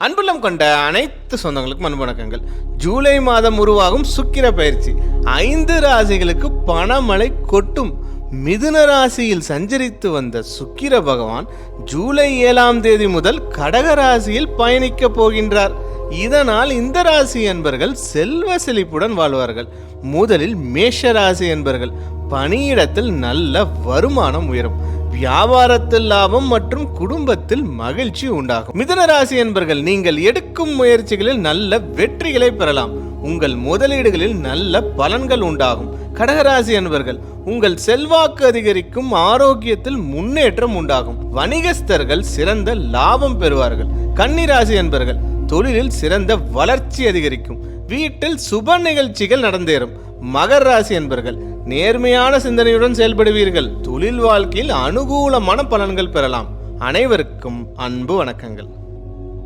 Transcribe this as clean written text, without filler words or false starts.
அன்புள்ளம் கொண்ட அனைத்து சொந்தங்களுக்கும் அன்பு வணக்கங்கள். ஜூலை மாதம் உருவாகும் சுக்கிர பயிற்சி 5 ராசிகளுக்கு பணமழை கொட்டும். மிதுன ராசியில் சஞ்சரித்து வந்த சுக்கிர பகவான் ஜூலை 7ஆம் தேதி முதல் கடக ராசியில் பயணிக்க போகின்றார். இதனால் இந்த ராசி என்பர்கள் செல்வ செழிப்புடன் வாழ்வார்கள். முதலில் மேஷ ராசி என்பர்கள் பணியிடத்தில் நல்ல வருமானம் உயரும். வியாபாரத்தில் லாபம் மற்றும் குடும்பத்தில் மகிழ்ச்சி உண்டாகும். மிதுன ராசி என்பர்கள் நீங்கள் எடுக்கும் முயற்சிகளில் நல்ல வெற்றிகளை பெறலாம். உங்கள் முதலீடுகளில் நல்ல பலன்கள் உண்டாகும். கடகராசி என்பர்கள் உங்கள் செல்வாக்கு அதிகரிக்கும். ஆரோக்கியத்தில் முன்னேற்றம் உண்டாகும். வணிகஸ்தர்கள் சிறந்த லாபம் பெறுவார்கள். கன்னிராசி என்பர்கள் தொழிலில் சிறந்த வளர்ச்சி அதிகரிக்கும். வீட்டில் சுப நிகழ்ச்சிகள் நடந்தேறும். மகர் ராசி என்பர்கள் நேர்மையான சிந்தனையுடன் செயல்படுவீர்கள். தொழில் வாழ்க்கையில் அனுகூலமான பலன்கள் பெறலாம். அனைவருக்கும் அன்பு வணக்கங்கள்.